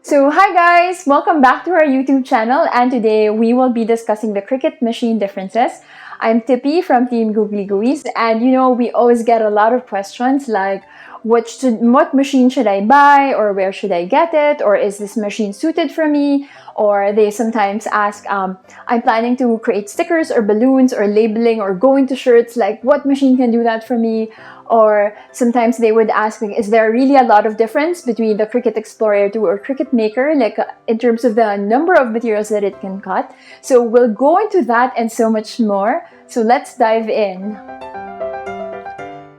So hi guys, welcome back to our YouTube channel, and today we will be discussing the Cricut machine differences. I'm Tippy from Team GooglyGooeys, and we always get a lot of questions like what machine should I buy, or where should I get it, or is this machine suited for me? Or they sometimes ask, I'm planning to create stickers or balloons or labeling or go into shirts, like what machine can do that for me? Or sometimes they would ask, like, is there really a lot of difference between the Cricut Explore Air 2 or Cricut Maker, like in terms of the number of materials that it can cut? So we'll go into that and so much more. So let's dive in.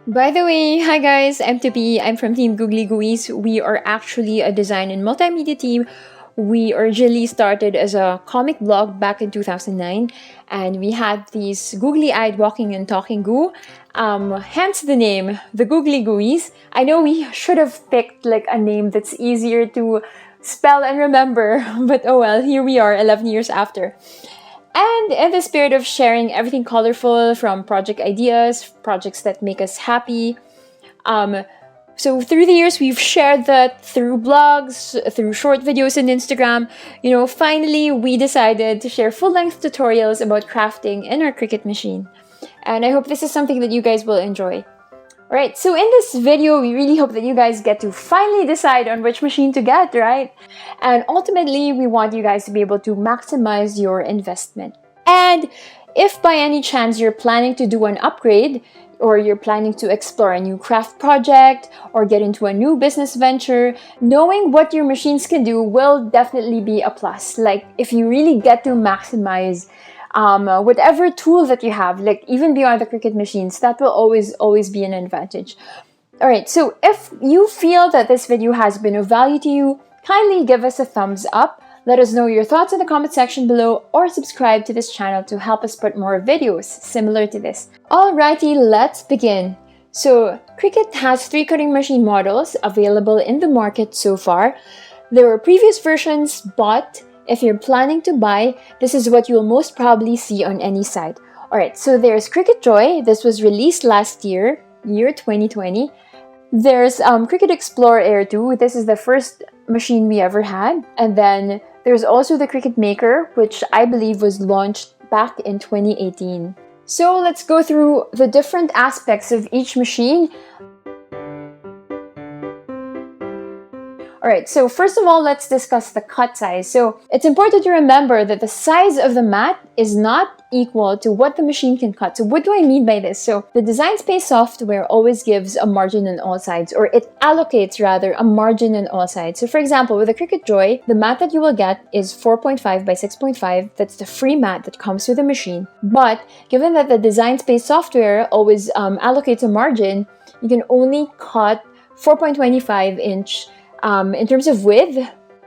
By the way, hi guys, I'm Tippy. I'm from Team GooglyGooeys. We are actually a design and multimedia team. We originally started as a comic blog back in 2009, and we had these googly-eyed walking and talking goo. Hence the name, the GooglyGooeys. I know we should have picked like a name that's easier to spell and remember, but oh well, here we are 11 years after. And in the spirit of sharing everything colorful, from project ideas, projects that make us happy, so through the years, we've shared that through blogs, through short videos on Instagram. Finally, we decided to share full-length tutorials about crafting in our Cricut machine. And I hope this is something that you guys will enjoy. Alright, so in this video, we really hope that you guys get to finally decide on which machine to get, right? And ultimately, we want you guys to be able to maximize your investment. And if by any chance you're planning to do an upgrade, or you're planning to explore a new craft project or get into a new business venture, knowing what your machines can do will definitely be a plus. Like if you really get to maximize whatever tool that you have, like even beyond the Cricut machines, that will always be an advantage. Alright, so if you feel that this video has been of value to you, kindly give us a thumbs up. Let us know your thoughts in the comment section below, or subscribe to this channel to help us put more videos similar to this. Alrighty, let's begin. So Cricut has 3 cutting machine models available in the market so far. There were previous versions, but if you're planning to buy, this is what you'll most probably see on any site. Alright, so there's Cricut Joy. This was released last year 2020. There's Cricut Explore Air 2. This is the first machine we ever had. And then there's also the Cricut Maker, which I believe was launched back in 2018. So let's go through the different aspects of each machine. Alright, so first of all, let's discuss the cut size. So it's important to remember that the size of the mat is not equal to what the machine can cut. So what do I mean by this? So the design space software always gives a margin on all sides, or it allocates rather a margin on all sides. So for example, with the Cricut Joy, the mat that you will get is 4.5 by 6.5. That's the free mat that comes with the machine. But given that the design space software always allocates a margin, you can only cut 4.25 inch in terms of width.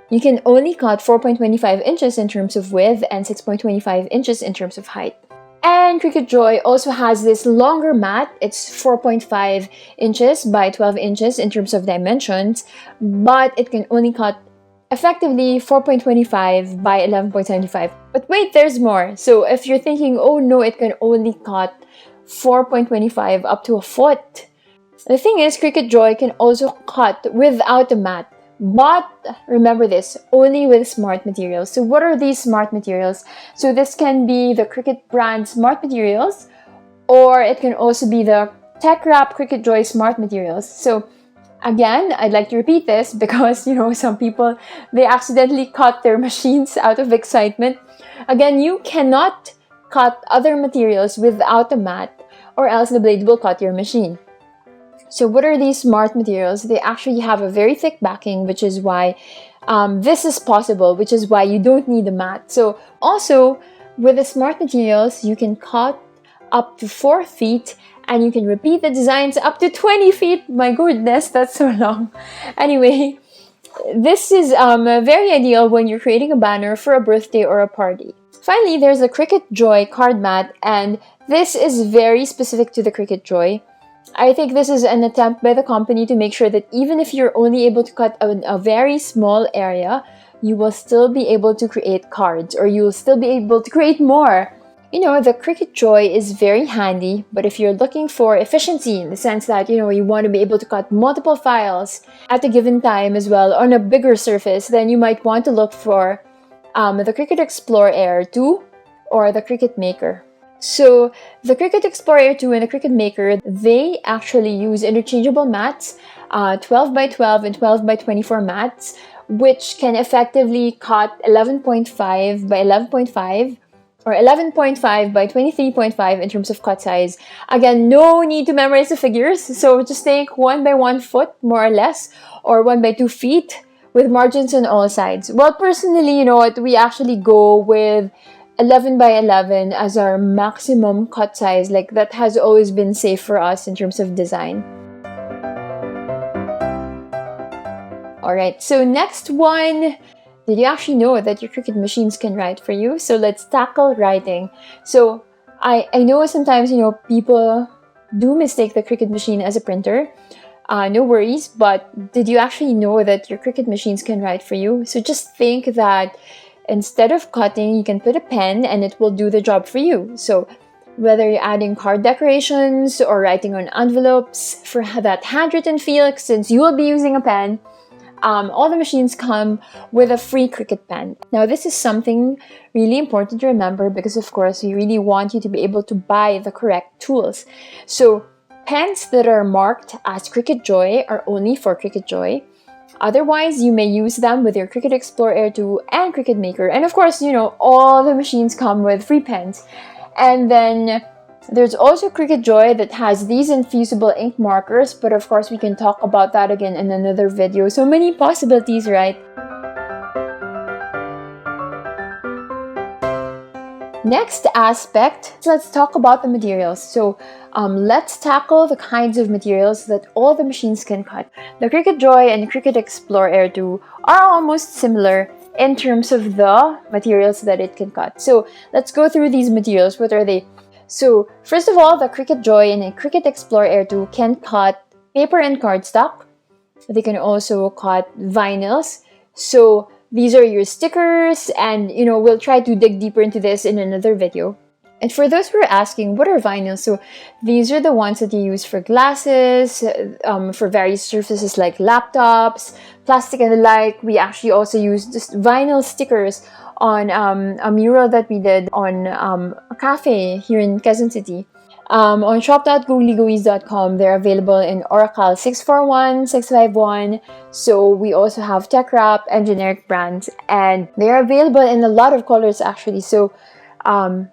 You can only cut 4.25 inches in terms of width and 6.25 inches in terms of height. And Cricut Joy also has this longer mat. It's 4.5 inches by 12 inches in terms of dimensions, but it can only cut effectively 4.25 by 11.75. But wait, there's more. So if you're thinking, oh no, it can only cut 4.25 up to a foot. The thing is, Cricut Joy can also cut without a mat. But remember this, only with smart materials. So what are these smart materials? So this can be the Cricut brand smart materials, or it can also be the Tech Wrap Cricut Joy smart materials. So again, I'd like to repeat this because, some people, they accidentally cut their machines out of excitement. Again, you cannot cut other materials without a mat, or else the blade will cut your machine. So what are these smart materials? They actually have a very thick backing, which is why this is possible, which is why you don't need a mat. So also, with the smart materials, you can cut up to 4 feet, and you can repeat the designs up to 20 feet. My goodness, that's so long. Anyway, this is very ideal when you're creating a banner for a birthday or a party. Finally, there's the Cricut Joy card mat, and this is very specific to the Cricut Joy. I think this is an attempt by the company to make sure that even if you're only able to cut a very small area, you will still be able to create cards, or you will still be able to create more. you know, the Cricut Joy is very handy, but if you're looking for efficiency in the sense that, you know, you want to be able to cut multiple files at a given time as well on a bigger surface, then you might want to look for the Cricut Explore Air 2 or the Cricut Maker. So the Cricut Explore Air 2 and the Cricut Maker, they actually use interchangeable mats, 12 by 12 and 12 by 24 mats, which can effectively cut 11.5 by 11.5 or 11.5 by 23.5 in terms of cut size. Again, no need to memorize the figures, so just take 1 by 1 foot more or less, or 1 by 2 feet with margins on all sides. Well, personally, you know what, we actually go with 11 by 11 as our maximum cut size. Like, that has always been safe for us in terms of design. Alright, so next one. Did you actually know that your Cricut machines can write for you? So let's tackle writing. So I know sometimes, you know, people do mistake the Cricut machine as a printer. No worries, but did you actually know that your Cricut machines can write for you? So just think that instead of cutting, you can put a pen and it will do the job for you. So whether you're adding card decorations or writing on envelopes for that handwritten feel, since you will be using a pen, all the machines come with a free Cricut pen. Now, this is something really important to remember because, of course, we really want you to be able to buy the correct tools. So pens that are marked as Cricut Joy are only for Cricut Joy. Otherwise, you may use them with your Cricut Explore Air 2 and Cricut Maker. And of course, you know, all the machines come with free pens. And then there's also Cricut Joy that has these infusible ink markers, but of course we can talk about that again in another video. So many possibilities, right? Next aspect, let's talk about the materials. So let's tackle the kinds of materials that all the machines can cut. The Cricut Joy and Cricut Explore Air 2 are almost similar in terms of the materials that it can cut. So let's go through these materials. What are they? So first of all, the Cricut Joy and the Cricut Explore Air 2 can cut paper and cardstock. They can also cut vinyls. So these are your stickers, and you know, we'll try to dig deeper into this in another video. And for those who are asking, what are vinyls? So these are the ones that you use for glasses, for various surfaces like laptops, plastic and the like. We actually also use just vinyl stickers on a mural that we did on a cafe here in Quezon City. On shop.GooglyGooeys.com, they're available in Oracle 641, 651. So we also have tech wrap and generic brands, and they're available in a lot of colors actually. So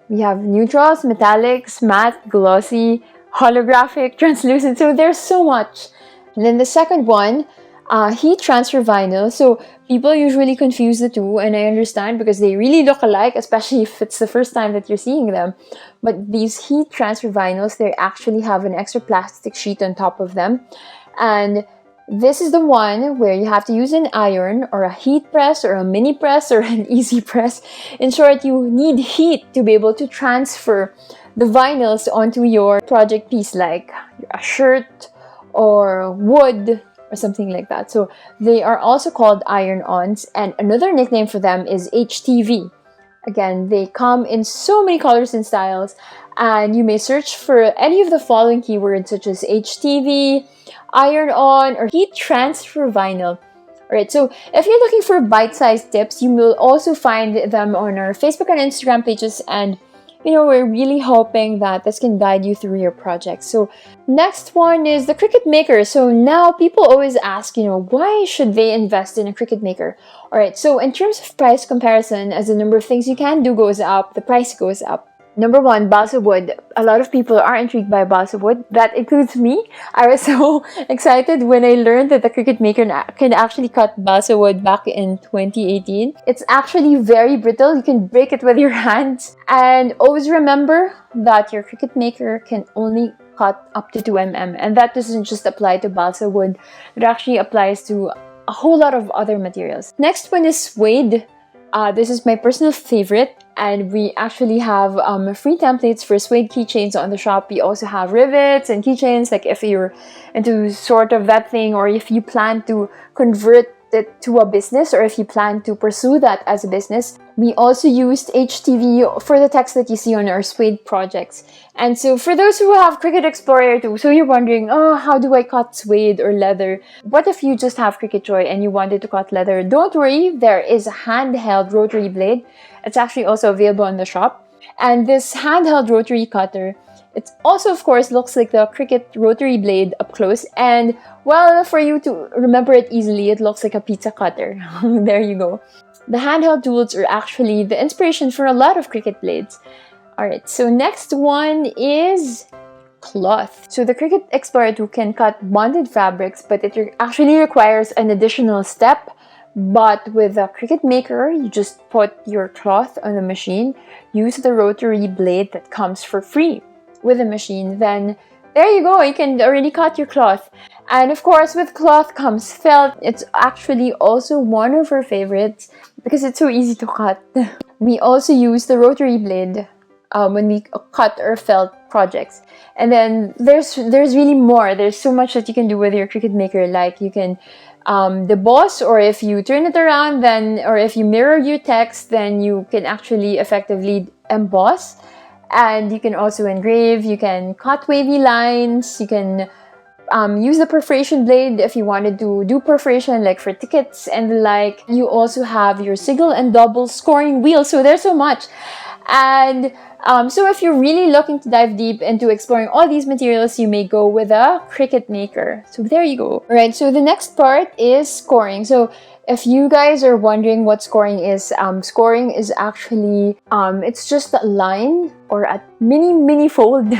we have neutrals, metallics, matte, glossy, holographic, translucent. So there's so much. And then the second one, heat transfer vinyl. So people usually confuse the two, and I understand because they really look alike, especially if it's the first time that you're seeing them. But these heat transfer vinyls, they actually have an extra plastic sheet on top of them. And this is the one where you have to use an iron or a heat press or a mini press or an easy press. In short, you need heat to be able to transfer the vinyls onto your project piece, like a shirt or wood or something like that. So they are also called iron-ons, and another nickname for them is HTV. Again, they come in so many colors and styles, and you may search for any of the following keywords such as HTV, iron-on, or heat transfer vinyl. Alright, so if you're looking for bite-sized tips, you will also find them on our Facebook and Instagram pages, and you know, we're really hoping that this can guide you through your project. So next one is the Cricut Maker. So now people always ask, you know, why should they invest in a Cricut Maker? All right, so in terms of price comparison, as the number of things you can do goes up, the price goes up. Number one, balsa wood. A lot of people are intrigued by balsa wood. That includes me. I was so excited when I learned that the Cricut Maker can actually cut balsa wood back in 2018. It's actually very brittle. You can break it with your hands. And always remember that your Cricut Maker can only cut up to 2 mm. And that doesn't just apply to balsa wood. It actually applies to a whole lot of other materials. Next one is suede. This is my personal favorite, and we actually have free templates for suede keychains on the shop. We also have rivets and keychains, like if you're into sort of that thing, or if you plan to convert it to a business, or if you plan to pursue that as a business. We also used HTV for the text that you see on our suede projects. And so for those who have Cricut Explore Air 2, so you're wondering, oh, how do I cut suede or leather? What if you just have Cricut Joy and you wanted to cut leather? Don't worry, there is a handheld rotary blade. It's actually also available in the shop. And this handheld rotary cutter, it also, of course, looks like the Cricut rotary blade up close. And, well, for you to remember it easily, it looks like a pizza cutter. There you go. The handheld tools are actually the inspiration for a lot of Cricut blades. Alright, so next one is cloth. So the Cricut Explore 2 can cut bonded fabrics, but it actually requires an additional step. But with the Cricut Maker, you just put your cloth on the machine, use the rotary blade that comes for free with the machine, then there you go, you can already cut your cloth. And of course, with cloth comes felt. It's actually also one of our favorites because it's so easy to cut. We also use the rotary blade when we cut our felt projects. And then there's really more. There's so much that you can do with your Cricut Maker. Like you can deboss, or if you turn it around, then, or if you mirror your text, then you can actually effectively emboss. And you can also engrave, you can cut wavy lines, you can use the perforation blade if you wanted to do perforation, like for tickets and the like. You also have your single and double scoring wheel, so there's so much. And so if you're really looking to dive deep into exploring all these materials, you may go with a Cricut Maker. So there you go. All right, so the next part is scoring. So if you guys are wondering what scoring is actually, it's just a line or a mini fold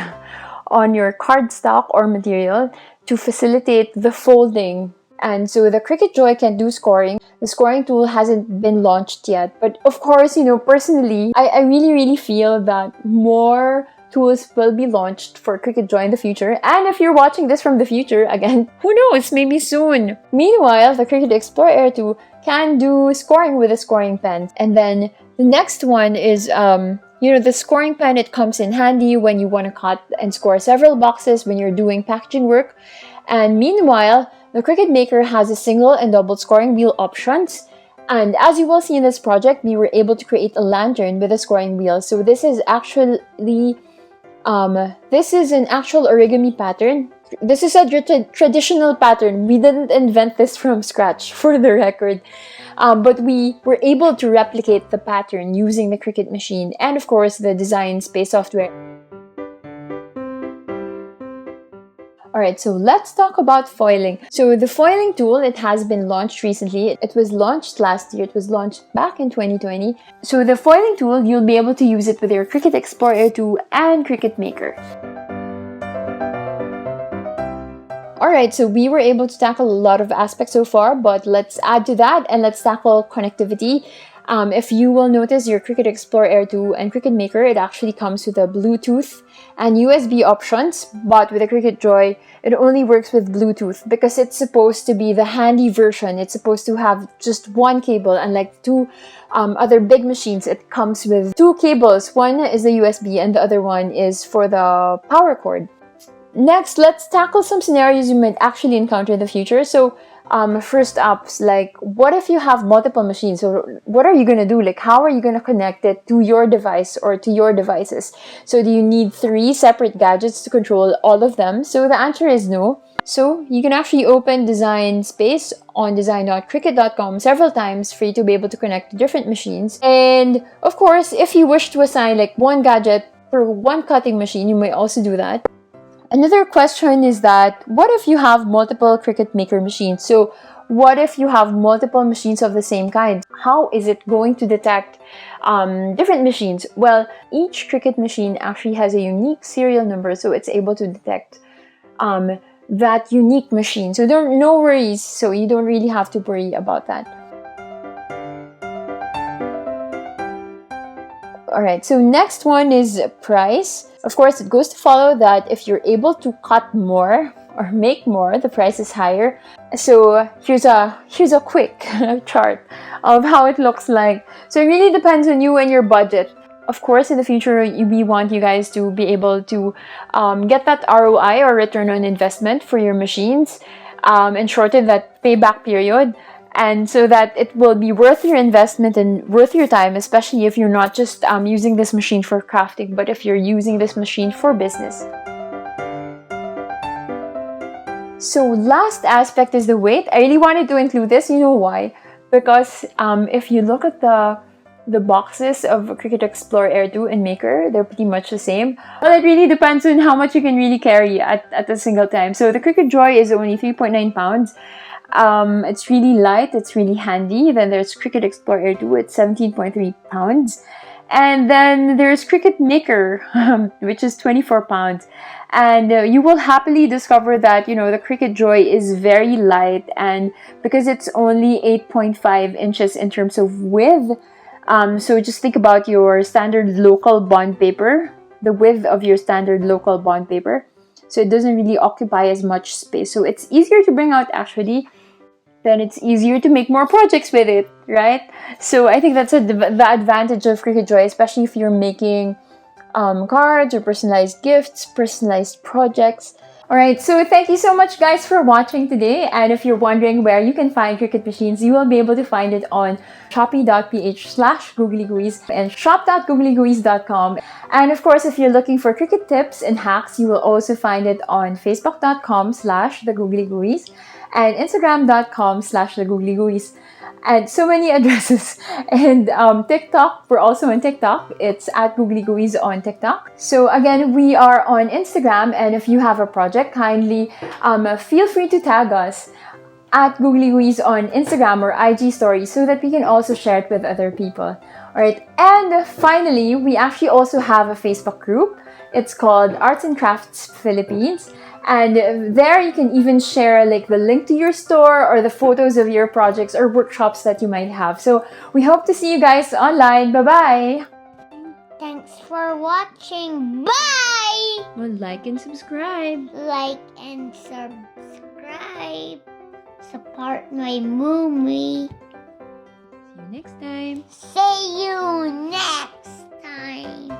on your cardstock or material to facilitate the folding. And so the Cricut Joy can do scoring. The scoring tool hasn't been launched yet. But of course, you know, personally, I really feel that more tools will be launched for Cricut Joy in the future. And if you're watching this from the future, again, who knows, maybe soon. Meanwhile, the Cricut Explore Air 2 can do scoring with a scoring pen. And then the next one is, you know, the scoring pen, it comes in handy when you want to cut and score several boxes when you're doing packaging work. And meanwhile, the Cricut Maker has a single and double scoring wheel options. And as you will see in this project, we were able to create a lantern with a scoring wheel. So this is actually, this is an actual origami pattern. This is a traditional pattern. We didn't invent this from scratch, for the record. But we were able to replicate the pattern using the Cricut machine and, of course, the design space software. Alright, so let's talk about foiling. So the foiling tool, it has been launched recently. It was launched last year. It was launched back in 2020. So the foiling tool, you'll be able to use it with your Cricut Explore Air 2 and Cricut Maker. Alright, so we were able to tackle a lot of aspects so far, but let's add to that and let's tackle connectivity. If you will notice your Cricut Explore Air 2 and Cricut Maker, it actually comes with a Bluetooth and USB options, but with the Cricut Joy, it only works with Bluetooth because it's supposed to be the handy version. It's supposed to have just one cable, unlike two other big machines. It comes with two cables. One is the USB and the other one is for the power cord. Next, let's tackle some scenarios you might actually encounter in the future. So first up, like, what if you have multiple machines? So what are you going to do? Like, how are you going to connect it to your device or to your devices? So do you need 3 separate gadgets to control all of them? So the answer is no. So you can actually open Design Space on design.cricut.com several times for you to be able to connect to different machines. And of course, if you wish to assign like one gadget for one cutting machine, you may also do that. Another question is that, what if you have multiple Cricut Maker machines? So what if you have multiple machines of the same kind? How is it going to detect different machines? Well, each Cricut machine actually has a unique serial number, so it's able to detect that unique machine. So no worries, so you don't really have to worry about that. Alright, so next one is price. Of course, it goes to follow that if you're able to cut more or make more, the price is higher. So here's a quick chart of how it looks like. So it really depends on you and your budget. Of course, in the future, we want you guys to be able to get that ROI or return on investment for your machines and shorten that payback period. and so that it will be worth your investment and worth your time, especially if you're not just using this machine for crafting, but if you're using this machine for business. So last aspect is the weight. I really wanted to include this. You know why? Because if you look at the boxes of Cricut Explore Air 2 and Maker, they're pretty much the same. Well, it really depends on how much you can really carry at a single time. So the Cricut Joy is only 3.9 pounds. It's really light, it's really handy. Then there's Cricut Explore Air 2, it's 17.3 pounds. And then there's Cricut Maker, which is 24 pounds. And you will happily discover that, you know, the Cricut Joy is very light, and because it's only 8.5 inches in terms of width. So just think about your standard local bond paper, the width of your standard local bond paper. So it doesn't really occupy as much space. So it's easier to bring out actually. Then it's easier to make more projects with it, right? So I think that's the advantage of Cricut Joy, especially if you're making cards or personalized gifts, personalized projects. Alright, so thank you so much guys for watching today, and if you're wondering where you can find Cricut Machines, you will be able to find it on shopee.ph/GooglyGooeys and shop.googlyGooeys.com. And of course, if you're looking for Cricut tips and hacks, you will also find it on facebook.com/theGooglyGooeys and instagram.com/theGooglyGooeys. And so many addresses. And TikTok, we're also on TikTok. It's at GooglyGooeys on TikTok. So again, we are on Instagram, and if you have a project, kindly feel free to tag us at GooglyGooeys on Instagram or IG stories so that we can also share it with other people. Alright, and finally, we actually also have a Facebook group. It's called Arts and Crafts Philippines. And there you can even share like the link to your store or the photos of your projects or workshops that you might have. So we hope to see you guys online. Bye-bye! Thanks for watching. Bye! Well, like and subscribe. Like and subscribe. Support my movie. See you next time. See you next time.